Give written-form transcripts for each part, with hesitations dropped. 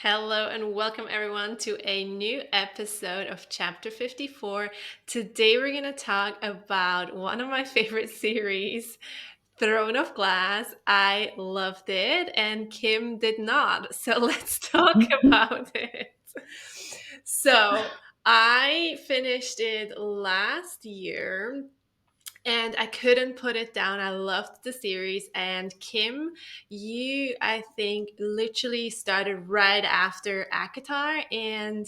Hello and welcome everyone to a new episode of Chapter 54. Today we're going to talk about one of my favorite series, Throne of Glass. I loved it and Kim did not. So let's talk about it. So I finished it last year and I couldn't put it down. I loved the series. And Kim, you, I think, literally started right after Akatar, and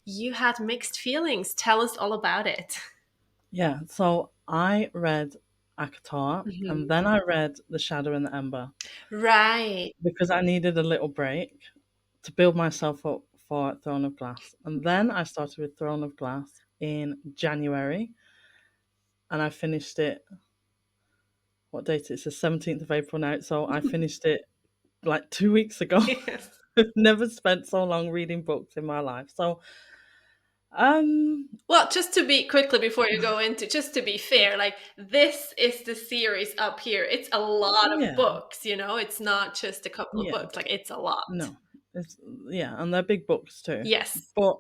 you had mixed feelings. Tell us all about it. Yeah, so I read Akatar and Mhm. then I read The Shadow and the Ember Right. because I needed a little break to build myself up for Throne of Glass. And then I started with Throne of Glass in January and I finished it. What date? It's the 17th of April now. So I finished it like 2 weeks ago. Yes. I've never spent so long reading books in my life. Um, Well, just to be quickly before you go into, just to be fair, like this is the series up here. It's a lot of yeah, books, it's not just a couple of yeah, books, like it's a lot. no. It's, yeah, and they're big books too. Yes. But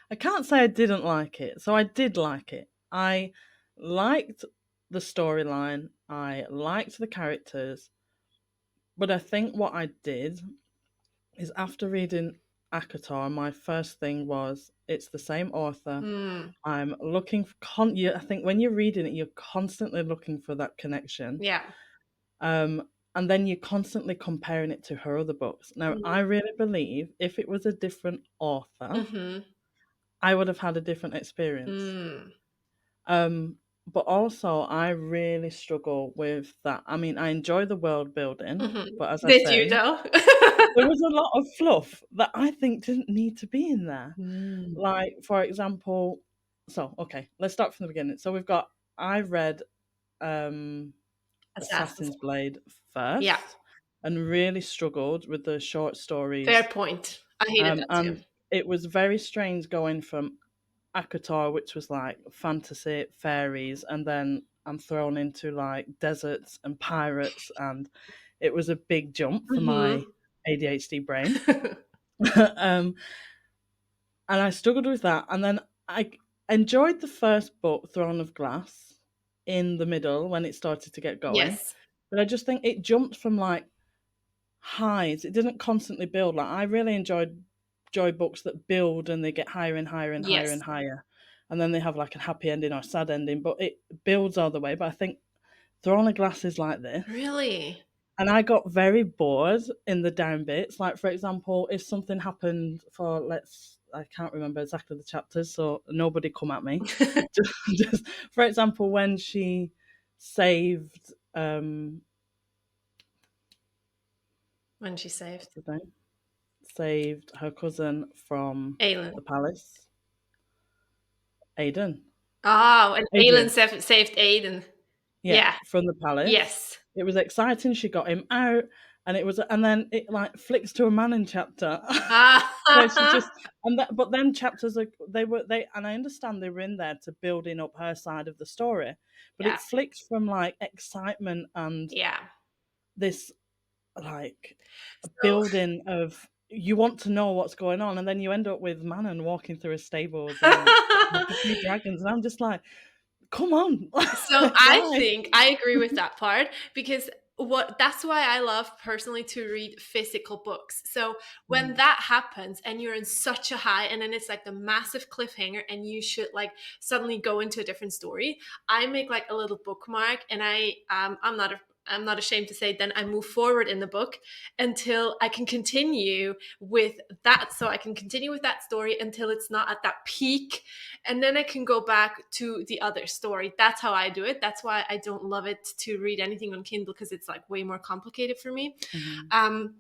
I can't say I didn't like it. So I did like it. I liked the storyline. I liked the characters. But I think what I did is after reading Akatar, my first thing was it's the same author. Hmm. I'm looking for I think when you're reading it, you're constantly looking for that connection. Yeah. And then you're constantly comparing it to her other books. Now, I really believe if it was a different author, Mm-hmm. I would have had a different experience. Mm. Um, but also, I really struggle with that. I mean, I enjoy the world building, Mhm. but as I Did you say, though? there was a lot of fluff that I think didn't need to be in there. Mm. Like, for example, okay, let's start from the beginning. So I read um, Assassins. Assassin's Blade Yeah, first and really struggled with the short fair stories. point. I hated that too. And it was very strange going from Akatar, which was like fantasy, fairies, and then I'm thrown into like deserts and pirates, and it was a big jump for my Mhm. ADHD brain. um, and I struggled with that. And then I enjoyed the first book, Throne of Glass, in the middle when it started to get going. Yes. But I just think it jumped from like highs. It didn't constantly build. Like I really enjoy books that build and they get higher and higher and higher Yes. and higher, and then they have like a happy ending or a sad ending. But it builds all the way. But I think Throne of Glass is like this, Really? and I got very bored in the down bits. Like for example, if something happened for I can't remember exactly the chapters, so nobody come at me. Just for example, when she saved When she saved what's his name? Saved her cousin from Aelin. the palace. Aiden. Oh, and Aelin Adrian. saved Aiden. Yeah, Yeah. from the palace. Yes. It was exciting. She got him out, and then it like flicks to a man in chapter where she Ah. just but then chapters are they and I understand they were in there to building up her side of the story, but Yeah. it flicks from like excitement and Yeah. this like So building of you want to know what's going on, and then you end up with Manon walking through his stables and like a few dragons, and I'm just like, come on, So like I why? think I agree with that part because what that's why I love personally to read physical books. So when Mm, that happens and you're in such a high and then it's like the massive cliffhanger and you should like suddenly go into a different story, I make like a little bookmark and I'm not ashamed to say then I move forward in the book until I can continue with that so I can continue with that story until it's not at that peak and then I can go back to the other story. That's how I do it. That's why I don't love it to read anything on Kindle because it's like way more complicated for me. mhm, Um,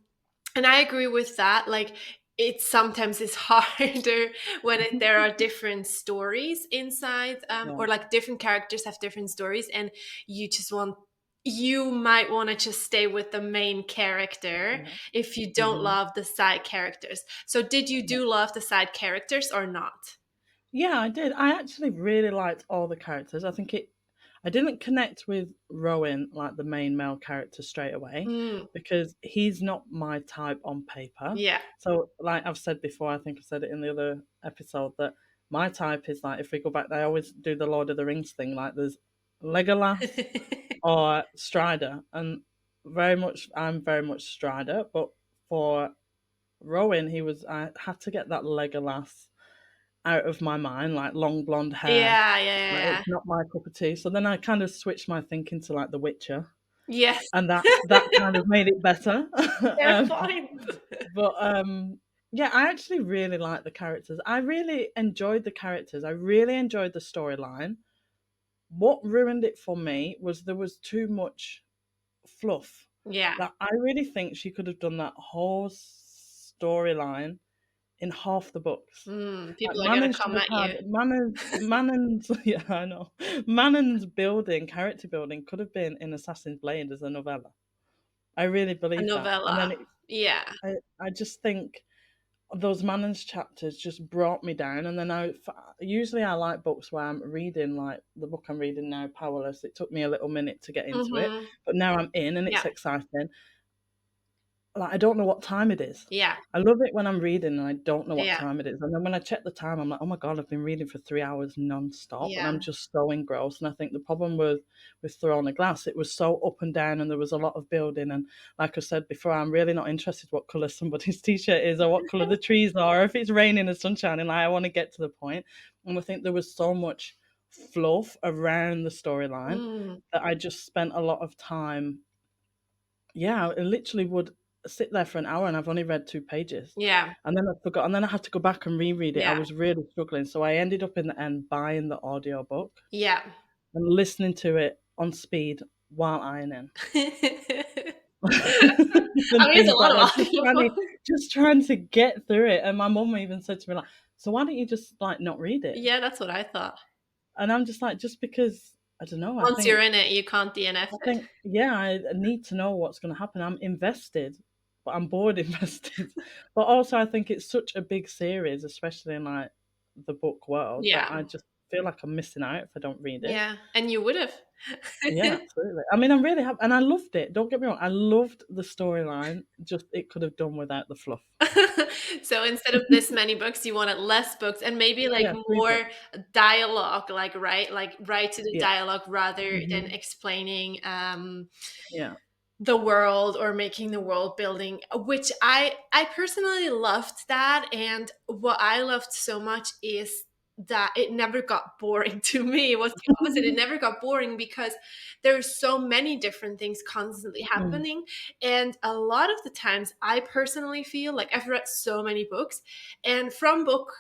and I agree with that. Like it sometimes is harder when there are different stories inside, yeah, or like different characters have different stories, and you just want you might want to just stay with the main character yeah, if you don't mhm, love the side characters. So did you yeah. do love the side characters or not? Yeah, I did. I actually really liked all the characters. I didn't connect with Rowan, like the main male character, straight away Mm, because he's not my type on paper. yeah. So, like I've said before, I think I said it in the other episode that my type is like, if we go back, I always do the Lord of the Rings thing. Like, there's Legolas or Strider, and I'm very much Strider. But for Rowan, I had to get that Legolas out of my mind, like long blonde hair. Yeah, yeah, Like, yeah. it's not my cup of tea. So then I kind of switched my thinking to like The Witcher, Yes, and that kind of made it better. fair um, point. but yeah, I actually really like the characters. I really enjoyed the characters. I really enjoyed the storyline. What ruined it for me was there was too much fluff. Yeah. Like, I really think she could have done that whole storyline in half the books. Like, People are gonna Manon should come have at you. had Manon's yeah, I know. Manon's building, character building could have been in Assassin's Blade as a novella. I really A believe that. And then novella. Yeah. I just think those Manon's chapters just brought me down. And then usually I like books where I'm reading, like the book I'm reading now, Powerless. It took me a little minute to get into it, Mhm. but now I'm in and Yeah. it's exciting. Like, I don't know what time it is. Yeah. I love it when I'm reading and I don't know what Yeah. time it is. And then when I check the time, I'm like, oh my God, I've been reading for 3 hours non-stop and Yeah. I'm just so engrossed. And I think the problem with Throne of Glass, it was so up and down and there was a lot of building. And like I said before, I'm really not interested what colour somebody's t-shirt is or what colour the trees are, or if it's raining or sunshine. And I want to get to the point. And I think there was so much fluff around the storyline Mm. that I just spent a lot of time, yeah, I literally would sit there for an hour and I've only read 2 pages. Yeah. And then I forgot, and then I had to go back and reread it. I Yeah. was really struggling. So I ended up in the end buying the audiobook Yeah. and listening to it on speed while ironing. I And mean, it's a things lot like of that. audio. Just trying to get through it. And my mum even said to me, like, so why don't you just like not read it? Yeah, that's what I thought. And I'm just like, just because I don't know, Once you're in it, you can't DNF it. Yeah, I need to know what's going to happen. I'm invested, but I'm bored invested. But also, I think it's such a big series, especially in like the book world, that Yeah. I just feel like I'm missing out if I don't read it. Yeah. And you would have. Yeah, absolutely. I mean, I'm really happy, and I loved it. Don't get me wrong, I loved the storyline. Just it could have done without the fluff. So instead of this many books, you wanted less books and maybe like Yeah, 3 books. more dialogue, like write to the Yeah. dialogue rather than Hmm. explaining Yeah. the world or making the world building, which I personally loved that. And what I loved so much is that it never got boring. To me it was the opposite. It never got boring because there's so many different things constantly Mm, happening, and a lot of the times I personally feel like I've read so many books, and from book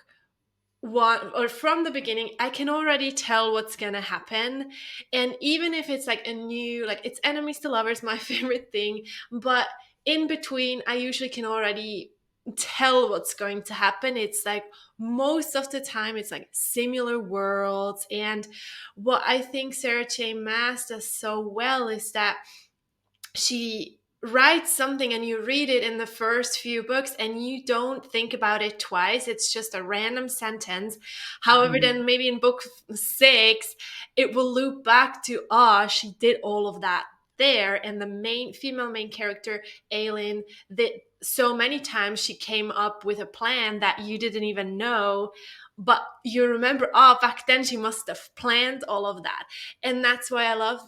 one or from the beginning I can already tell what's gonna happen. And even if it's like a new, like it's enemies to lovers, my favorite thing, but in between I usually can already tell what's going to happen. It's like most of the time it's like similar worlds. And what I think Sarah J Maas does so well is that she writes something and you read it in the first few books and you don't think about it twice. It's just a random sentence. However, mm, then maybe in book 6 it will loop back to, ah, she did all of that there. And the main female main character, Aileen, that so many times she came up with a plan that you didn't even know, but you remember, oh, back then she must have planned all of that. And that's why I love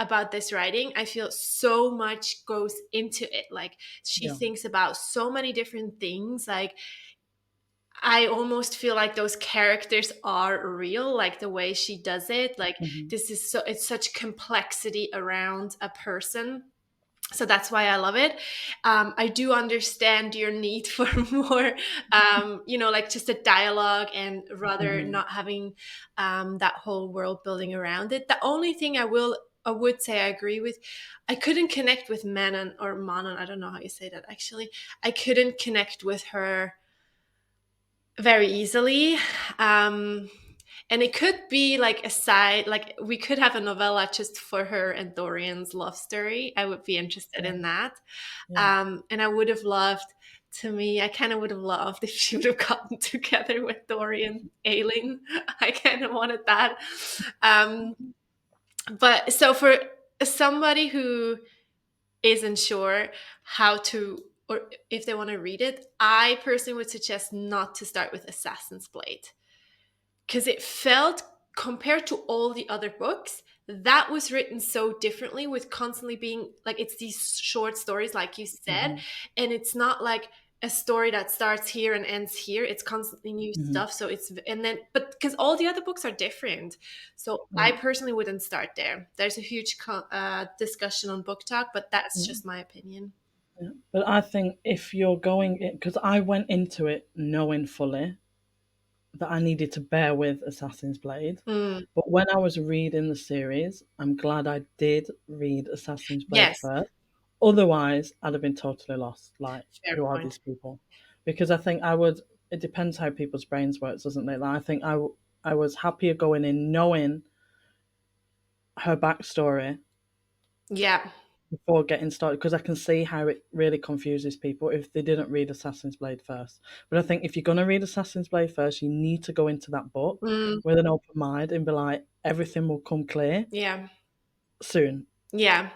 about this writing. I feel so much goes into it. Like she yeah. thinks about so many different things. Like I almost feel like those characters are real, like the way she does it. Like Hmm. this is so, it's such complexity around a person. So that's why I love it. I do understand your need for more, like just a dialogue and rather Hmm. not having that whole world building around it. The only thing I would say I agree with, I couldn't connect with Manon or Manon. I don't know how you say that actually. I couldn't connect with her very easily. Um, and it could be like a side, like we could have a novella just for her and Dorian's love story. I would be interested Yeah. in that. Yeah. And I would have loved, to me, I kind of would have loved if she would have gotten together with Dorian Ailing. I kind of wanted that. Um, But so for somebody who isn't sure how to, or if they want to read it, I personally would suggest not to start with Assassin's Blade, because it felt, compared to all the other books, that was written so differently, with constantly being like, it's these short stories like you said, Hmm. and it's not like a story that starts here and ends here. It's constantly new Hmm. stuff, so it's, and then, but because all the other books are different, so Yeah. I personally wouldn't start there. There's a huge discussion on book talk, but that's Yeah. just my opinion. Yeah. But I think if you're going in, because I went into it knowing fully that I needed to bear with Assassin's Blade. Mm, But when I was reading the series, I'm glad I did read Assassin's Blade yes, first. Otherwise, I'd have been totally lost. Like, fair who are point. these people? Because I think I would. It depends how people's brains work, doesn't it? Like, I think I was happier going in knowing her backstory Yeah. before getting started because I can see how it really confuses people if they didn't read Assassin's Blade first. But I think if you're going to read Assassin's Blade first, you need to go into that book Mm, with an open mind and be like, everything will come clear yeah. soon. Yeah.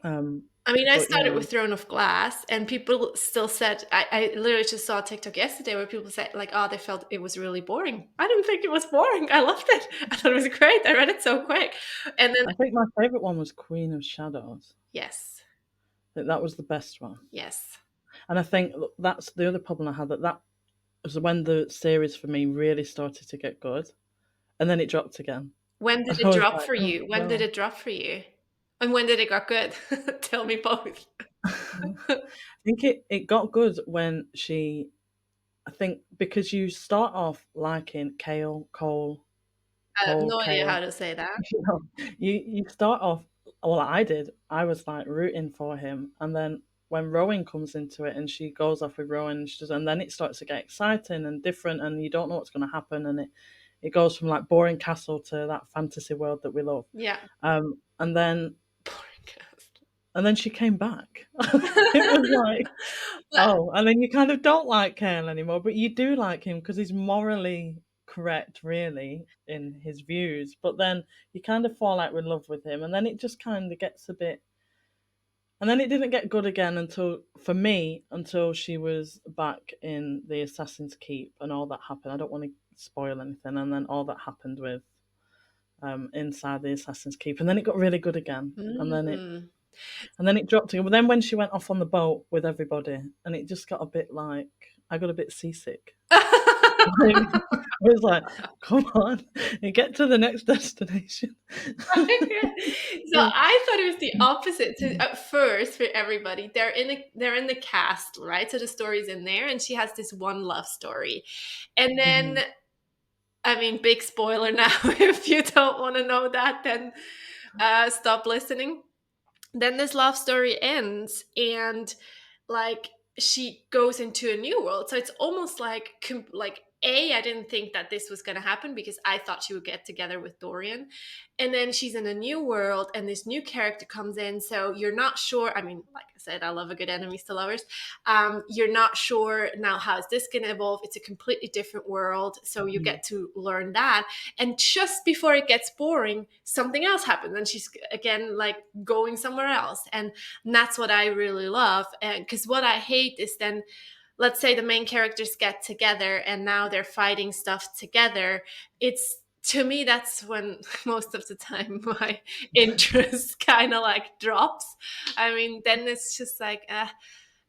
Um, I mean, I but started yeah, with Throne of Glass, and people still said, I literally just saw a TikTok yesterday where people said, like, oh, they felt it was really boring. I didn't think it was boring. I loved it. I thought it was great. I read it so quick. And then, I think my favorite one was Queen of Shadows. yes, I think that was the best one. yes. And I think that's the other problem I had that was when the series for me really started to get good, and then it dropped again. When did And I it was drop like, for oh you? When did no. it drop for you? And when did it got good? Tell me both. I think it got good when she. I think because you start off liking I have Cole, no idea how Kale. to say that. You know, you start off. Well, I did. I was like rooting for him, and then when Rowan comes into it, and she goes off with Rowan, and then it starts to get exciting and different, and you don't know what's going to happen, and it goes from like boring castle to that fantasy world that we love. Yeah. And then Podcast. she came back. It was like, But oh, and then you kind of don't like Kale anymore, but you do like him because he's morally correct, really, in his views. But then you kind of fall out with love with him, and then it just kind of gets a bit. And then it didn't get good again until, for me, until she was back in the Assassin's Keep and all that happened. I don't want to spoil anything. And then all that happened with inside the Assassin's Keep, and then it got really good again, mm. and then it dropped again. But then when she went off on the boat with everybody, and it just got a bit like I got a bit seasick. Like, I was like, "Come on, and get to the next destination." So I thought it was the opposite. So at first, for everybody, they're in the cast, right? So the story's in there, and she has this one love story, and then, Mhm. I mean, big spoiler now. If you don't want to know that, then stop listening. Then this love story ends, and like she goes into a new world, so it's almost like like I didn't think that this was going to happen because I thought she would get together with Dorian, and then she's in a new world and this new character comes in, so you're not sure. I mean, like I said, I love a good enemies to lovers. You're not sure now, how is this going to evolve? It's a completely different world, so you Mhm. get to learn that, and just before it gets boring, something else happens and she's again like going somewhere else, and that's what I really love. And because what I hate is then, let's say the main characters get together and now they're fighting stuff together. It's, to me, that's when most of the time my interest kind of like drops. I mean, then it's just like,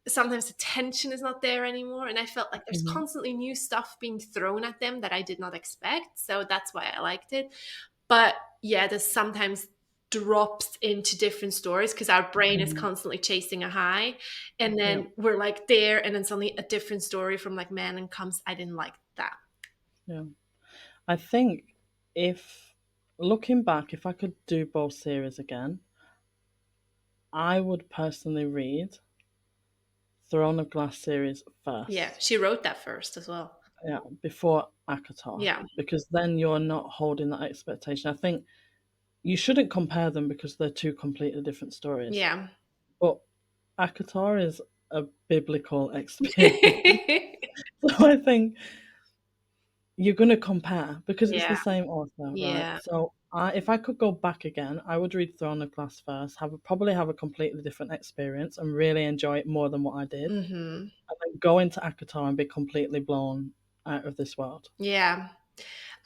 sometimes the tension is not there anymore. And I felt like there's Mhm. constantly new stuff being thrown at them that I did not expect. So that's why I liked it. But yeah, there's sometimes drops into different stories because our brain is Mhm. constantly chasing a high, and Yeah, then we're like there, and then suddenly a different story from like man and comes. I didn't like that. yeah. I think if looking back, if I could do both series again, I would personally read Throne of Glass series Yeah, first. she wrote that first as well. Yeah, before Akatar, Yeah, because then you're not holding that expectation. I think you shouldn't compare them because they're two completely different stories. yeah. But Akatar is a biblical experience. So I think you're going to compare because it's the Yeah. same author, right? Yeah. So if I could go back again, I would read Throne of Glass first, probably have a completely different experience and really enjoy it more than what I did, Hmm. and then go into Akatar and be completely blown out of this world. Yeah.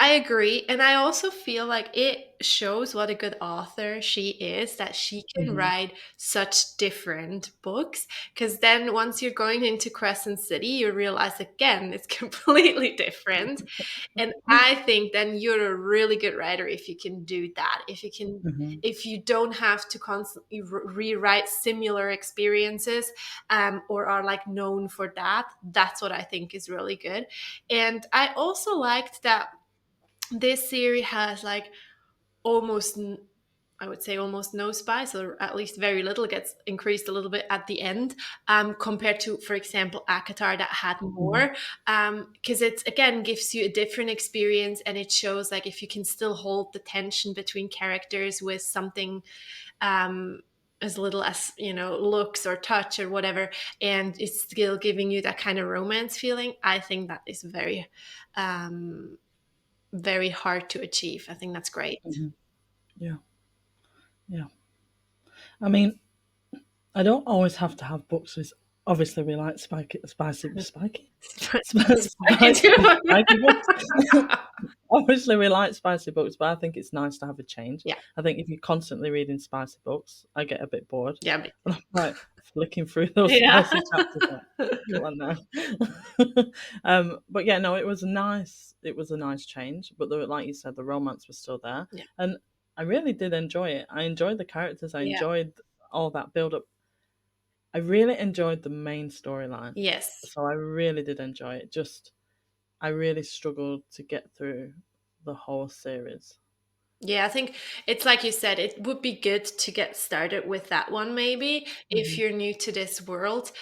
I agree. And I also feel like it shows what a good author she is, that she can Hmm. write such different books. Because then once you're going into Crescent City, you realize again it's completely different. And I think then you're a really good writer if you can do that. Hmm. If you don't have to constantly rewrite similar experiences, or are like known for that, that's what I think is really good. And I also liked that this series has like almost I would say almost no spice, or at least very little. It gets increased a little bit at the end, compared to, for example, Akatar that had Hmm. more. Because it again gives you a different experience, and it shows like if you can still hold the tension between characters with something, um, as little as looks or touch or whatever, and it's still giving you that kind of romance feeling. I think that is um, very hard to achieve. I think that's great. Hmm. Yeah, yeah. I mean, I don't always have to have books with. Obviously, we like I spicy do. books. Obviously, we like spicy books, but I think it's nice to have a change. Yeah, I think if you're constantly reading spicy books, I get a bit bored. yeah, And I'm like flicking through those yeah. spicy chapters. Like, come on now. But yeah, no, it was nice. It was a nice change. But like you said, the romance was still there, Yeah, and I really did enjoy it. I enjoyed the characters. I yeah, enjoyed all that build up. I really enjoyed the main storyline, yes. so I really did enjoy it. Just I really struggled to get through the whole series. Yeah, I think it's like you said, it would be good to get started with that one maybe if Hmm. you're new to this world.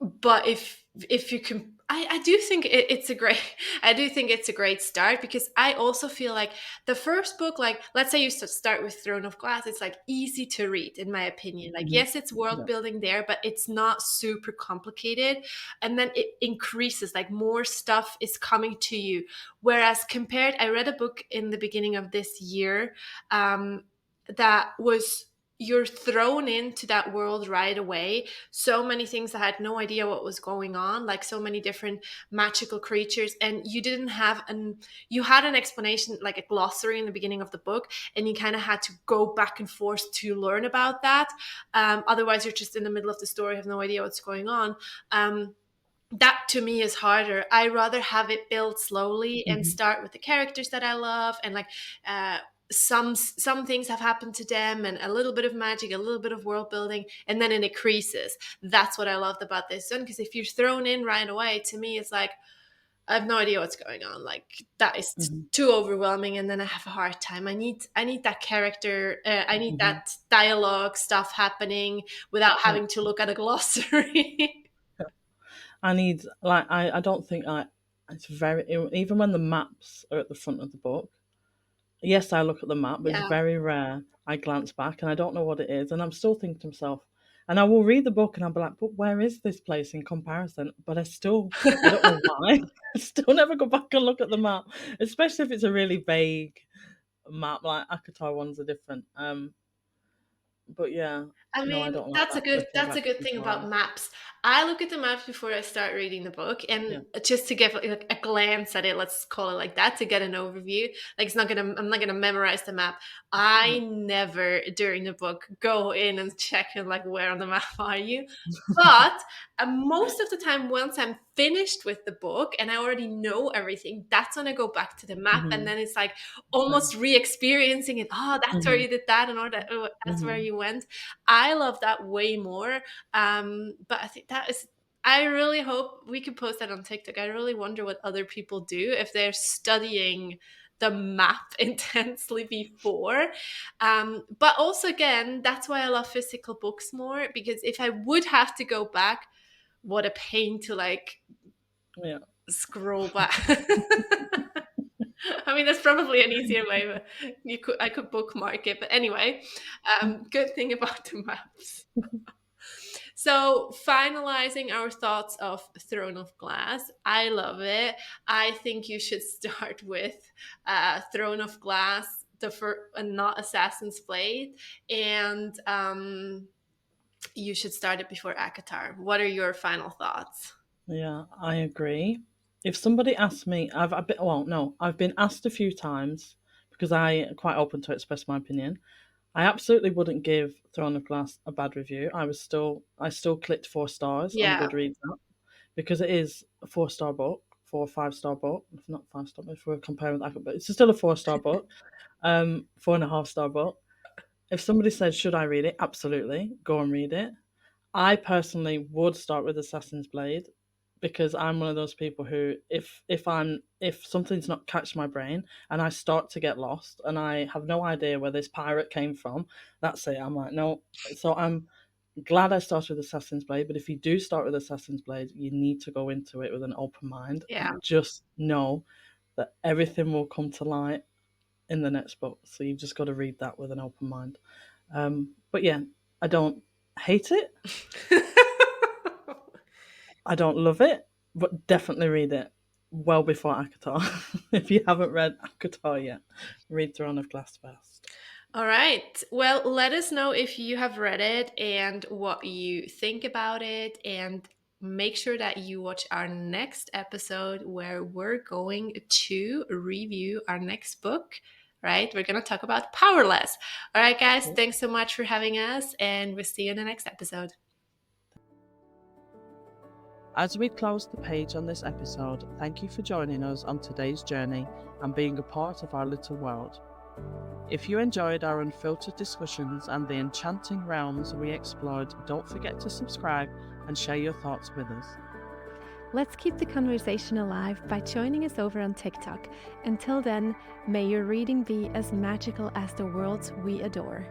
But if you can, I do think it's a great I do think it's a great start, because I also feel like the first book, like let's say you start with Throne of Glass, it's like easy to read in my opinion. Like Hmm. yes, it's world Yeah. building there, but it's not super complicated, and then it increases, like more stuff is coming to you. Whereas compared, I read a book in the beginning of this year, um that was, you're thrown into that world right away. So many things, I had no idea what was going on, like so many different magical creatures, and you didn't have an you had an explanation, like a glossary in the beginning of the book, and you kind of had to go back and forth to learn about that. Otherwise you're just in the middle of the story, have no idea what's going on. That to me is harder. I rather have it build slowly and Hmm. start with the characters that I love, and like uh some things have happened to them, and a little bit of magic, a little bit of world building, and then it increases. That's what I loved about this one, because if you're thrown in right away, to me it's like I have no idea what's going on. Like that is Hmm. too overwhelming, and then I have a hard time. I need that character, I need Hmm. that dialogue stuff happening without Yeah. having to look at a glossary. I need I don't think I it's very even when the maps are at the front of the book. Yes, I look at the map, but it's Yeah. very rare I glance back and I don't know what it is, and I'm still thinking to myself. And I will read the book and I'll be like, but where is this place in comparison? But I don't know why. I still never go back and look at the map, especially if it's a really vague map. Like Akatar ones are different. But yeah, I no, I mean, don't like that flicking that's a back good and thing about forth. maps. I look at the maps before I start reading the book, Yeah. and just to give like a glance at it, let's call it like that, to get an overview. Like I'm not gonna memorize the map. I Yeah. never during the book go in and check and like where on the map are you. But most of the time, once I'm finished with the book and I already know everything, that's when I go back to the map, and Hmm. then it's like Same. almost re-experiencing it. Oh, that's where Hmm. you did that, and or that, oh, that's where Hmm. you went. I love that way more. But I think that is. I really hope we could post that on TikTok. I really wonder what other people do if they're studying the map intensely before. But also, again, that's why I love physical books more, because if I would have to go back, what a pain to like Yeah. scroll back. I mean, that's probably an easier way, but I could bookmark it. But anyway, good thing about the maps. So, finalizing our thoughts of Throne of Glass, I love it. I think you should start with Throne of Glass, not Assassin's Blade, and you should start it before Akatar. What are your final thoughts? Yeah, I agree. If somebody asks me, I've been, well, no, I've been asked a few times because I quite open to express my opinion. I absolutely wouldn't give Throne of Glass a bad review. I still clicked 4 stars on Yeah. Goodreads app because it is a 4 star book, 4 or 5 star book. If not 5 star, if we're comparing with that, but it's still a 4 star book. 4.5 star book. If somebody said, should I read it? Absolutely, go and read it. I personally would start with Assassin's Blade because I'm one of those people who if something's not catch my brain and I start to get lost and I have no idea where this pirate came from, that's it. I'm like, no. So I'm glad I started with Assassin's Blade, but if you do start with Assassin's Blade, you need to go into it with an open mind Yeah. and just know that everything will come to light in the next book. So you've just got to read that with an open mind. But yeah, I don't hate it. I don't love it, but definitely read it well before Akatar. If you haven't read Akatar yet, read Throne of Glass first. All right. Well, let us know if you have read it and what you think about it. And make sure that you watch our next episode where we're going to review our next book, right? We're going to talk about Powerless. All right, guys. Thanks so much for having us. And we'll see you in the next episode. As we close the page on this episode, thank you for joining us on today's journey and being a part of our little world. If you enjoyed our unfiltered discussions and the enchanting realms we explored, don't forget to subscribe and share your thoughts with us. Let's keep the conversation alive by joining us over on TikTok. Until then, may your reading be as magical as the worlds we adore.